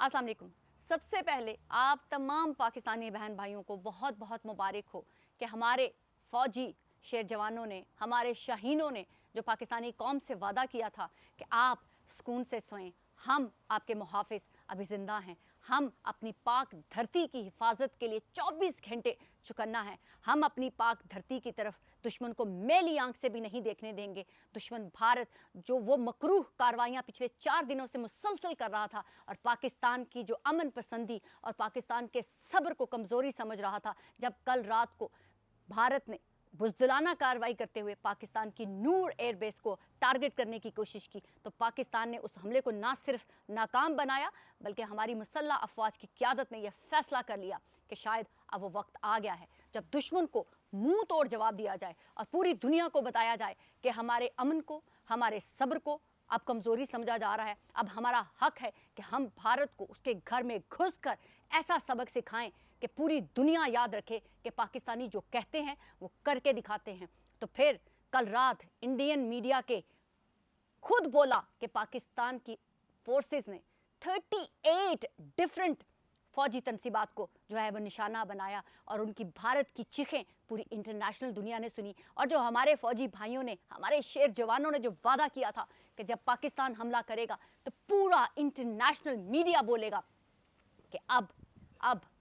अस्सलाम वालेकुम। सबसे पहले आप तमाम पाकिस्तानी बहन भाइयों को बहुत बहुत मुबारक हो कि हमारे फ़ौजी शेर जवानों ने, हमारे शाहीनों ने जो पाकिस्तानी कौम से वादा किया था कि आप सुकून से सोएं, हम आपके मुहाफ़िज़ अभी ज़िंदा हैं। हम अपनी पाक धरती की हिफाजत के लिए 24 घंटे चौकन्ना है। हम अपनी पाक धरती की तरफ दुश्मन को मैली आंख से भी नहीं देखने देंगे। दुश्मन भारत जो वो मकरूह कार्रवाइयाँ पिछले 4 दिनों से मुसलसल कर रहा था और पाकिस्तान की जो अमन पसंदी और पाकिस्तान के सब्र को कमज़ोरी समझ रहा था, जब कल रात को भारत ने बुज़दिलाना कार्रवाई करते हुए पाकिस्तान की नूर एयरबेस को टारगेट करने की कोशिश की, तो पाकिस्तान ने उस हमले को ना सिर्फ नाकाम बनाया बल्कि हमारी मुसल्लह अफवाज की क़यादत ने यह फैसला कर लिया कि शायद अब वो वक्त आ गया है जब दुश्मन को मुंह तोड़ जवाब दिया जाए और पूरी दुनिया को बताया जाए कि हमारे अमन को, हमारे सब्र को अब कमज़ोरी समझा जा रहा है। अब हमारा हक है कि हम भारत को उसके घर में घुसकर ऐसा सबक सिखाएं कि पूरी दुनिया याद रखे कि पाकिस्तानी जो कहते हैं वो करके दिखाते हैं। तो फिर कल रात इंडियन मीडिया के खुद बोला कि पाकिस्तान की फोर्सेस ने 38 डिफरेंट फ़ौजी तनसीबात को जो है वो निशाना बनाया और उनकी भारत की चीखें पूरी इंटरनेशनल दुनिया ने सुनी। और जो हमारे फ़ौजी भाइयों ने, हमारे शेर जवानों ने जो वादा किया था कि जब पाकिस्तान हमला करेगा तो पूरा इंटरनेशनल मीडिया बोलेगा कि अब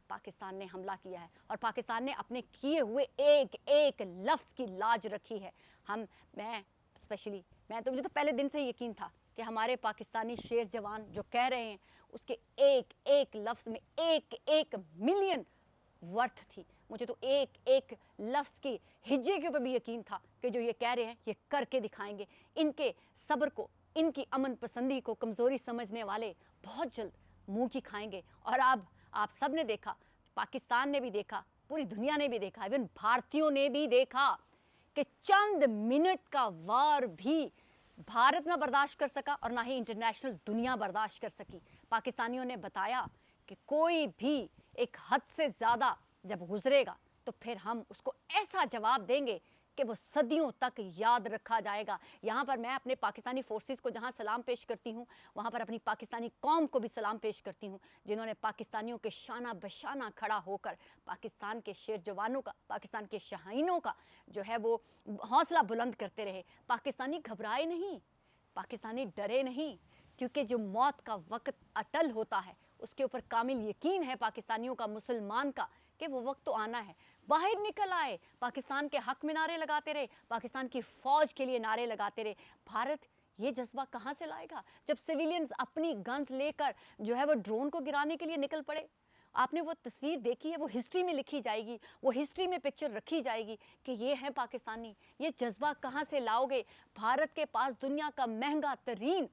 पाकिस्तान ने हमला किया है और पाकिस्तान ने अपने किए हुए एक एक लफ्ज़ की लाज रखी है। मुझे तो पहले दिन से यकीन था कि हमारे पाकिस्तानी शेर जवान जो कह रहे हैं उसके एक एक लफ्ज़ में एक एक मिलियन वर्थ थी। मुझे तो एक एक लफ्ज़ के हिज्जे के ऊपर भी यकीन था कि जो ये कह रहे हैं ये करके दिखाएंगे। इनके सब्र को, इनकी अमन पसंदी को कमज़ोरी समझने वाले बहुत जल्द मुँह की खाएंगे। और अब आप सब ने देखा, पाकिस्तान ने भी देखा, पूरी दुनिया ने भी देखा, इवन भारतीयों ने भी देखा कि चंद मिनट का वार भी भारत ना बर्दाश्त कर सका और ना ही इंटरनेशनल दुनिया बर्दाश्त कर सकी। पाकिस्तानियों ने बताया कि कोई भी एक हद से ज़्यादा जब गुजरेगा तो फिर हम उसको ऐसा जवाब देंगे कि वो सदियों तक याद रखा जाएगा। यहाँ पर मैं अपने पाकिस्तानी फोर्सेस को जहाँ सलाम पेश करती हूँ, वहाँ पर अपनी पाकिस्तानी कौम को भी सलाम पेश करती हूँ, जिन्होंने पाकिस्तानियों के शाना बशाना खड़ा होकर पाकिस्तान के शेर जवानों का, पाकिस्तान के शाहीनों का जो है वो हौसला बुलंद करते रहे। पाकिस्तानी घबराए नहीं, पाकिस्तानी डरे नहीं, क्योंकि जो मौत का वक्त अटल होता है उसके ऊपर कामिल यकीन है पाकिस्तानियों का, मुसलमान का, कि वो वक्त तो आना है। बाहर निकल आए, पाकिस्तान के हक में नारे लगाते रहे, पाकिस्तान की फ़ौज के लिए नारे लगाते रहे। भारत ये जज्बा कहाँ से लाएगा जब सिविलियंस अपनी गन्स लेकर जो है वो ड्रोन को गिराने के लिए निकल पड़े? आपने वो तस्वीर देखी है, वो हिस्ट्री में लिखी जाएगी, वो हिस्ट्री में पिक्चर रखी जाएगी कि ये हैं पाकिस्तानी। ये जज्बा कहाँ से लाओगे? भारत के पास दुनिया का महंगा तरीन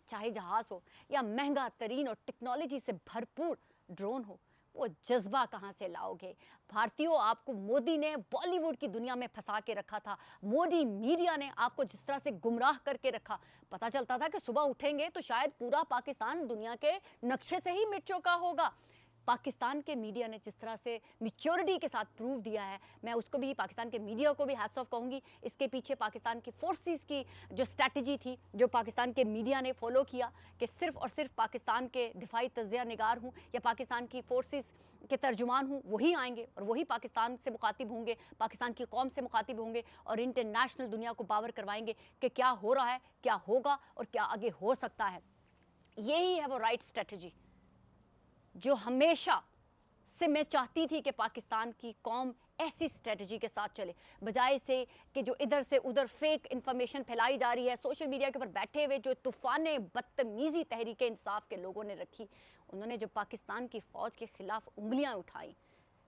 चाहे जहाज़ हो या महंगा तरीन और टेक्नोलॉजी से भरपूर ड्रोन हो, वो जज्बा कहाँ से लाओगे? भारतीयों, आपको मोदी ने बॉलीवुड की दुनिया में फंसा के रखा था। मोदी मीडिया ने आपको जिस तरह से गुमराह करके रखा, पता चलता था कि सुबह उठेंगे तो शायद पूरा पाकिस्तान दुनिया के नक्शे से ही मिट चुका होगा। पाकिस्तान के मीडिया ने जिस तरह से मैच्योरिटी के साथ प्रूव दिया है, मैं उसको भी, पाकिस्तान के मीडिया को भी हैट्स ऑफ कहूँगी। इसके पीछे पाकिस्तान की फोर्सेस की जो स्ट्रैटेजी थी, जो पाकिस्तान के मीडिया ने फॉलो किया कि सिर्फ़ और सिर्फ पाकिस्तान के दिफाई तज्ज़िया निगार हूँ या पाकिस्तान की फोर्सेस के तर्जुमान हूँ, वही आएंगे और वही पाकिस्तान से मुखातिब होंगे, पाकिस्तान की कौम से मुखातिब होंगे और इंटरनेशनल दुनिया को बावर करवाएंगे कि क्या हो रहा है, क्या होगा और क्या आगे हो सकता है। यही है वो राइट स्ट्रैटेजी जो हमेशा से मैं चाहती थी कि पाकिस्तान की कौम ऐसी स्ट्रेटजी के साथ चले, बजाय से कि जो इधर से उधर फेक इन्फॉर्मेशन फैलाई जा रही है। सोशल मीडिया के ऊपर बैठे हुए जो तूफ़ाने बदतमीज़ी तहरीक इंसाफ के लोगों ने रखी, उन्होंने जो पाकिस्तान की फ़ौज के ख़िलाफ़ उंगलियां उठाई,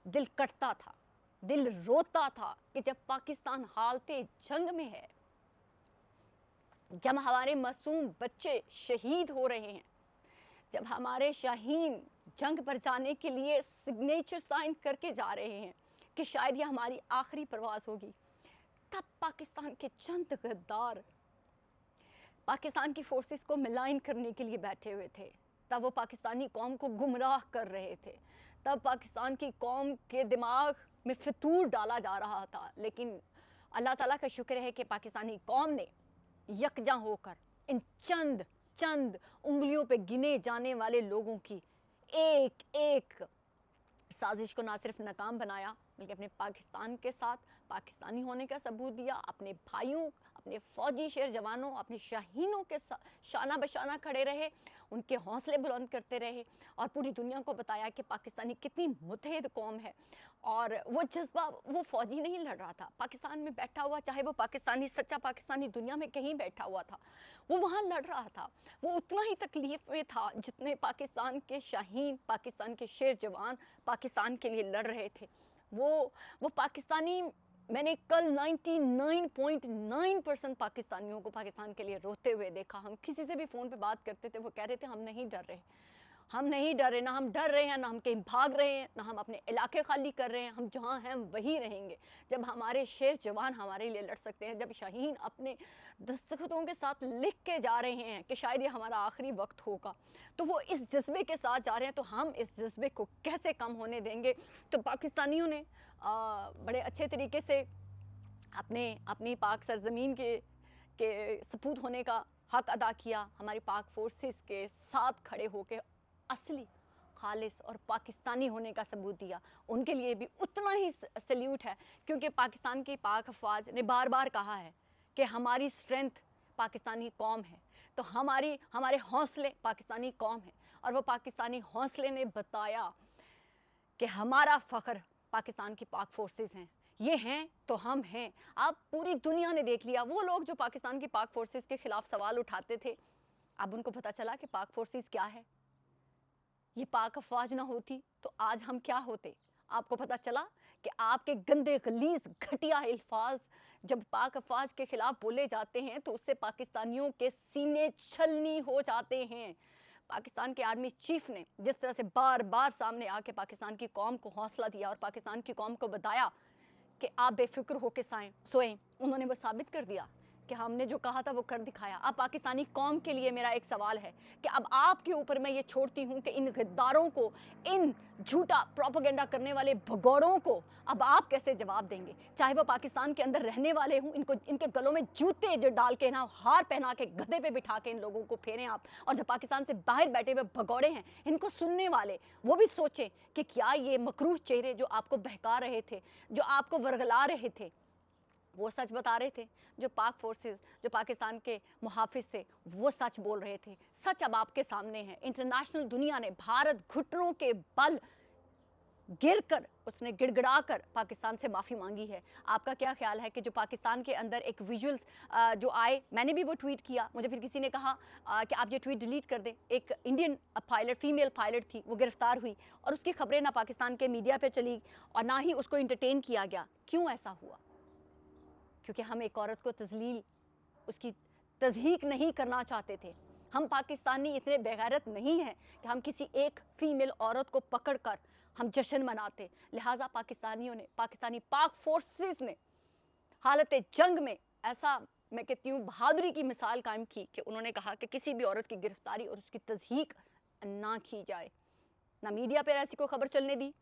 दिल कटता था, दिल रोता था कि जब पाकिस्तान हालते जंग में है, जब हमारे मासूम बच्चे शहीद हो रहे हैं, जब हमारे शाहीन जंग पर जाने के लिए सिग्नेचर साइन करके जा रहे हैं कि शायद ये हमारी आखिरी प्रवास होगी, तब पाकिस्तान के चंद गद्दार पाकिस्तान की फोर्सेस को मिलाइन करने के लिए बैठे हुए थे। तब वो पाकिस्तानी कौम को गुमराह कर रहे थे, तब पाकिस्तान की कौम के दिमाग में फितूर डाला जा रहा था। लेकिन अल्लाह ताला का शुक्र है कि पाकिस्तानी कौम ने यकजा होकर इन चंद चंद उंगलियों पे गिने जाने वाले लोगों की एक एक साजिश को ना सिर्फ नाकाम बनाया बल्कि अपने पाकिस्तान के साथ पाकिस्तानी होने का सबूत दिया, अपने भाइयों, अपने फौजी शेर जवानों, अपने शाहीनों के साथ शाना बशाना खड़े रहे, उनके हौसले बुलंद करते रहे और पूरी दुनिया को बताया कि पाकिस्तानी कितनी मुत्तहिद कौम है। और वो जज्बा, वो फौजी नहीं लड़ रहा था पाकिस्तान में बैठा हुआ, चाहे वो पाकिस्तानी सच्चा पाकिस्तानी दुनिया में कहीं बैठा हुआ था, वो वहाँ लड़ रहा था। वो उतना ही तकलीफ में था जितने पाकिस्तान के शाहीन, पाकिस्तान के शेर जवान पाकिस्तान के लिए लड़ रहे थे। वो पाकिस्तानी, मैंने कल 99.9% पाकिस्तानियों को पाकिस्तान के लिए रोते हुए देखा। हम किसी से भी फ़ोन पे बात करते थे, वो कह रहे थे हम नहीं डर रहे, हम नहीं डर रहे, ना हम डर रहे हैं, ना हम कहीं भाग रहे हैं, ना हम अपने इलाके खाली कर रहे हैं, हम जहाँ हैं हम वहीं रहेंगे। जब हमारे शेर जवान हमारे लिए लड़ सकते हैं, जब शाहीन अपने दस्तखतों के साथ लिख के जा रहे हैं कि शायद ये हमारा आखिरी वक्त होगा, तो वो इस जज्बे के साथ जा रहे हैं, तो हम इस जज्बे को कैसे कम होने देंगे। तो पाकिस्तानियों ने बड़े अच्छे तरीके से अपनी पाक सरजमीन के सपूत होने का हक अदा किया, हमारी पाक फोर्सेस के साथ खड़े होकर असली खालिस और पाकिस्तानी होने का सबूत दिया। उनके लिए भी उतना ही सल्यूट है, क्योंकि पाकिस्तान की पाक अफवाज ने बार बार कहा है कि हमारी स्ट्रेंथ पाकिस्तानी कौम है, तो हमारे हौसले पाकिस्तानी कौम है। और वो पाकिस्तानी हौसले ने बताया कि हमारा फ़ख्र पाकिस्तान की पाक फोर्सेस हैं, ये हैं तो हम हैं। अब पूरी दुनिया ने देख लिया, वो लोग जो पाकिस्तान की पाक फोर्सेस के ख़िलाफ़ सवाल उठाते थे, अब उनको पता चला कि पाक फोर्सेस क्या है। ये पाक अफवाज ना होती तो आज हम क्या होते। आपको पता चला कि आपके गंदे गलीज घटिया अल्फाज जब पाक अफवाज के खिलाफ बोले जाते हैं तो उससे पाकिस्तानियों के सीने छलनी हो जाते हैं। पाकिस्तान के आर्मी चीफ ने जिस तरह से बार बार सामने आके पाकिस्तान की कौम को हौसला दिया और पाकिस्तान की कौम को बताया कि आप बेफिक्र होकर सोएं, उन्होंने वो साबित कर दिया कि हमने जो कहा था वो कर दिखाया। अब पाकिस्तानी कौम के लिए मेरा एक सवाल है कि अब आपके ऊपर मैं ये छोड़ती हूँ कि इन गद्दारों को, इन झूठा प्रोपेगेंडा करने वाले भगोड़ों को अब आप कैसे जवाब देंगे। चाहे वो पाकिस्तान के अंदर रहने वाले हों, इनको इनके गलों में जूते जो डाल के ना हार पहना के गधे पे बिठा के इन लोगों को फेरें आप। और जो पाकिस्तान से बाहर बैठे हुए भगोड़े हैं, इनको सुनने वाले वो भी सोचें कि क्या ये मकरूह चेहरे जो आपको बहका रहे थे, जो आपको वर्गला रहे थे, वो सच बता रहे थे। जो पाक फोर्सेस, जो पाकिस्तान के मुहाफिज थे, वो सच बोल रहे थे। सच अब आपके सामने है। इंटरनेशनल दुनिया ने, भारत घुटनों के बल गिरकर, उसने गिड़गिड़ा कर पाकिस्तान से माफ़ी मांगी है। आपका क्या ख्याल है कि जो पाकिस्तान के अंदर एक विजुअल्स जो आए, मैंने भी वो ट्वीट किया, मुझे फिर किसी ने कहा कि आप ये ट्वीट डिलीट कर दें। एक इंडियन पायलट, फीमेल पायलट थी, वो गिरफ्तार हुई और उसकी खबरें ना पाकिस्तान के मीडिया पर चली और ना ही उसको इंटरटेन किया गया। क्यों ऐसा हुआ? क्योंकि हम एक औरत को तजलील, उसकी तज़हीक नहीं करना चाहते थे। हम पाकिस्तानी इतने बेगैरत नहीं हैं कि हम किसी एक फ़ीमेल औरत को पकड़कर हम जश्न मनाते। लिहाजा पाकिस्तानियों ने, पाकिस्तानी पाक फोर्सेस ने हालत जंग में ऐसा, मैं कहती हूँ, बहादुरी की मिसाल कायम की कि उन्होंने कहा कि किसी भी औरत की गिरफ्तारी और उसकी तज़हीक ना की जाए, ना मीडिया पर ऐसी कोई खबर चलने दी।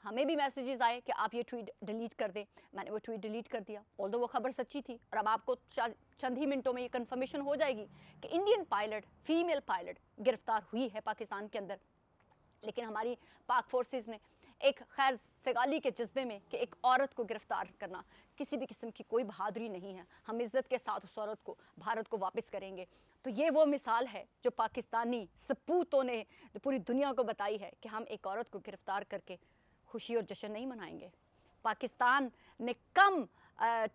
हमें भी मैसेजेस आए कि आप ये ट्वीट डिलीट कर दें, मैंने वो ट्वीट डिलीट कर दिया, ऑल्दो वो खबर सच्ची थी। और अब आपको चंद ही मिनटों में ये कंफर्मेशन हो जाएगी कि इंडियन पायलट, फीमेल पायलट गिरफ्तार हुई है पाकिस्तान के अंदर। लेकिन हमारी पाक फोर्सेस ने एक खैर सगाली के जज्बे में कि एक औरत को गिरफ्तार करना किसी भी किस्म की कोई बहादुरी नहीं है, हम इज़्ज़त के साथ उस औरत को, भारत को वापस करेंगे। तो ये वो मिसाल है जो पाकिस्तानी सपूतों ने जो पूरी दुनिया को बताई है कि हम एक औरत को गिरफ्तार करके खुशी और जश्न नहीं मनाएंगे। पाकिस्तान ने कम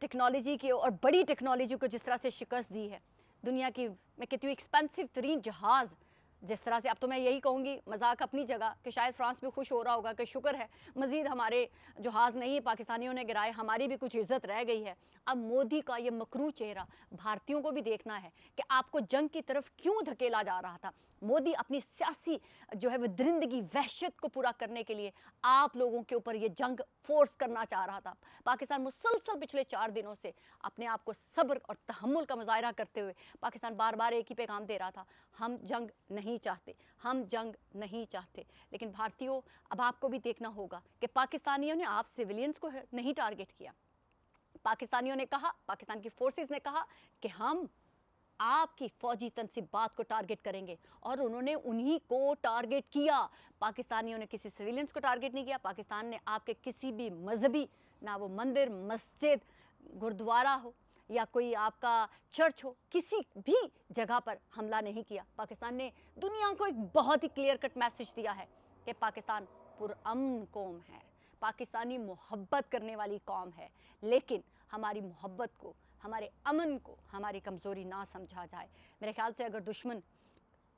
टेक्नोलॉजी की और बड़ी टेक्नोलॉजी को जिस तरह से शिकस्त दी है, दुनिया की मैं कहती हूँ एक्सपेंसिव तरीन जहाज़ जिस तरह से, अब तो मैं यही कहूँगी मजाक अपनी जगह कि शायद फ्रांस भी खुश हो रहा होगा कि शुक्र है मज़ीद हमारे जहाज़ नहीं पाकिस्तानियों ने गिराए, हमारी भी कुछ इज़्ज़त रह गई है। अब मोदी का ये मकरू चेहरा भारतीयों को भी देखना है कि आपको जंग की तरफ क्यों धकेला जा रहा था। मोदी अपनी सियासी जो है वो दरिंदगी, वहशत को पूरा करने के लिए आप लोगों के ऊपर ये जंग फोर्स करना चाह रहा था। पाकिस्तान मुसलसल पिछले 4 दिनों से अपने आप को सब्र और तहम्मुल का मुजाहरा करते हुए पाकिस्तान बार बार एक ही पैगाम दे रहा था, हम जंग नहीं चाहते, हम जंग नहीं चाहते। लेकिन भारतीयों, अब आपको भी देखना होगा कि पाकिस्तानियों ने आप सिविलियंस को नहीं टारगेट किया। पाकिस्तानियों ने कहा, पाकिस्तान की फोर्सेस ने कहा कि हम آپ کی فوجی تنصیبات کو ٹارگٹ کریں گے، اور انہوں نے انہی کو ٹارگٹ کیا۔ پاکستانیوں نے کسی سویلینز کو ٹارگٹ نہیں کیا، پاکستان نے آپ کے کسی بھی مذہبی، نہ وہ مندر، مسجد، گردوارہ ہو یا کوئی آپ کا چرچ ہو، کسی بھی جگہ پر حملہ نہیں کیا۔ پاکستان نے دنیا کو ایک بہت ہی کلیئر کٹ میسج دیا ہے کہ پاکستان پرامن قوم ہے، پاکستانی محبت کرنے والی قوم ہے، لیکن ہماری محبت کو، ہمارے امن کو ہماری کمزوری نہ سمجھا جائے۔ میرے خیال سے اگر دشمن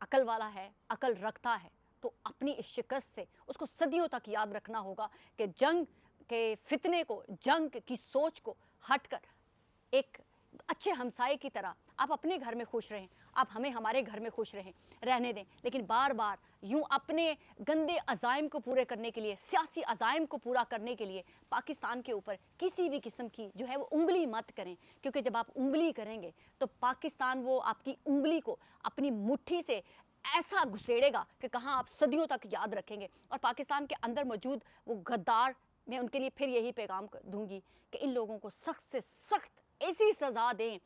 عقل والا ہے، عقل رکھتا ہے، تو اپنی اس شکست سے اس کو صدیوں تک یاد رکھنا ہوگا کہ جنگ کے فتنے کو، جنگ کی سوچ کو ہٹ کر ایک اچھے ہمسائے کی طرح آپ اپنے گھر میں خوش رہیں، آپ ہمیں ہمارے گھر میں خوش رہنے دیں، لیکن بار بار یوں اپنے گندے عزائم کو پورے کرنے کے لیے، سیاسی عزائم کو پورا کرنے کے لیے پاکستان کے اوپر کسی بھی قسم کی جو ہے وہ انگلی مت کریں، کیونکہ جب آپ انگلی کریں گے تو پاکستان وہ آپ کی انگلی کو اپنی مٹھی سے ایسا گھسیڑے گا کہ کہاں آپ صدیوں تک یاد رکھیں گے۔ اور پاکستان کے اندر موجود وہ غدار، میں ان کے لیے پھر یہی پیغام دوں گی کہ ان لوگوں کو سخت سے سخت ایسی سزا دیں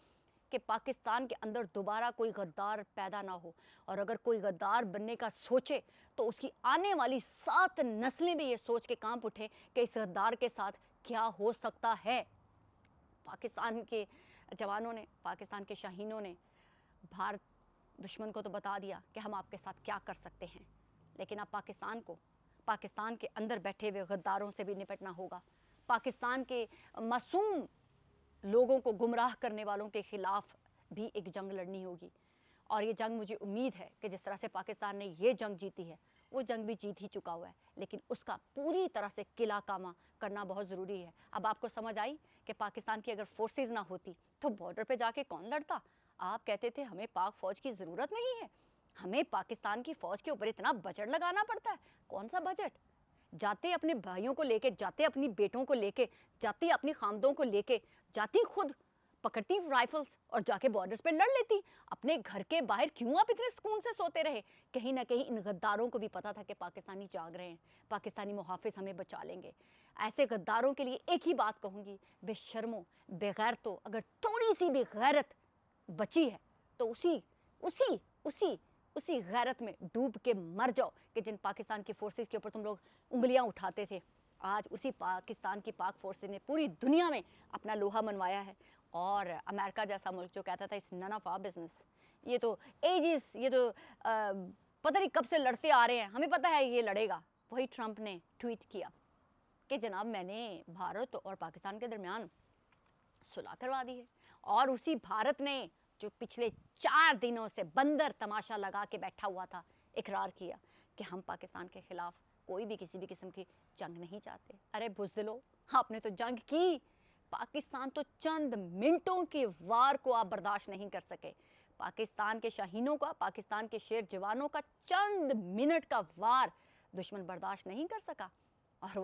کہ پاکستان کے اندر دوبارہ کوئی غدار پیدا نہ ہو، اور اگر کوئی غدار بننے کا سوچے تو اس کی آنے والی 7 نسلیں بھی یہ سوچ کے کانپ اٹھیں کہ اس غدار کے ساتھ کیا ہو سکتا ہے۔ پاکستان کے جوانوں نے، پاکستان کے شاہینوں نے بھارت دشمن کو تو بتا دیا کہ ہم آپ کے ساتھ کیا کر سکتے ہیں، لیکن اب پاکستان کو، پاکستان کے اندر بیٹھے ہوئے غداروں سے بھی نپٹنا ہوگا۔ پاکستان کے معصوم لوگوں کو گمراہ کرنے والوں کے خلاف بھی ایک جنگ لڑنی ہوگی، اور یہ جنگ مجھے امید ہے کہ جس طرح سے پاکستان نے یہ جنگ جیتی ہے، وہ جنگ بھی جیت ہی چکا ہوا ہے، لیکن اس کا پوری طرح سے قلعہ کامہ کرنا بہت ضروری ہے۔ اب آپ کو سمجھ آئی کہ پاکستان کی اگر فورسز نہ ہوتی تو بارڈر پہ جا کے کون لڑتا؟ آپ کہتے تھے ہمیں پاک فوج کی ضرورت نہیں ہے، ہمیں پاکستان کی فوج کے اوپر اتنا بجٹ لگانا پڑتا ہے۔ کون سا بجٹ؟ جاتے اپنے بھائیوں کو لے کے، جاتے اپنی بیٹوں کو لے کے، جاتی اپنی خامدوں کو لے کے، جاتی خود پکڑتی رائفلز اور جا کے بارڈرز پہ لڑ لیتی۔ اپنے گھر کے باہر کیوں آپ اتنے سکون سے سوتے رہے؟ کہیں نہ کہیں ان غداروں کو بھی پتا تھا کہ پاکستانی جاگ رہے ہیں، پاکستانی محافظ ہمیں بچا لیں گے۔ ایسے غداروں کے لیے ایک ہی بات کہوں گی، بے شرموں، بے غیرتوں، اگر تھوڑی سی بھی غیرت بچی ہے تو اسی غیرت میں ڈوب کے مر جاؤ کہ جن پاکستان کی فورسز کے اوپر تم لوگ انگلیاں اٹھاتے تھے۔ آج اسی پاکستان کی پاک فورسز نے پوری دنیا میں اپنا لوہا منوایا ہے، اور امریکہ جیسا ملک جو کہتا تھا اس نن آف آر بزنس، یہ تو ایجز، یہ تو پتہ نہیں کب سے لڑتے آ رہے ہیں، ہمیں پتہ ہے یہ لڑے گا، وہی ٹرمپ نے ٹویٹ کیا کہ جناب میں نے بھارت اور پاکستان کے درمیان صلح کروا دی ہے، اور اسی بھارت نے جو پچھلے 4 دنوں سے بندر تماشا لگا کے بیٹھا ہوا تھا، اقرار کیا کہ ہم پاکستان کے خلاف کوئی بھی کسی بھی قسم کی جنگ نہیں چاہتے۔ ارے بزدلو، آپ نے تو جنگ کی، پاکستان تو چند منٹوں کی وار کو آپ برداشت نہیں کر سکے۔ پاکستان کے شاہینوں کا، پاکستان کے شیر جوانوں کا چند منٹ کا وار دشمن برداشت نہیں کر سکا، اور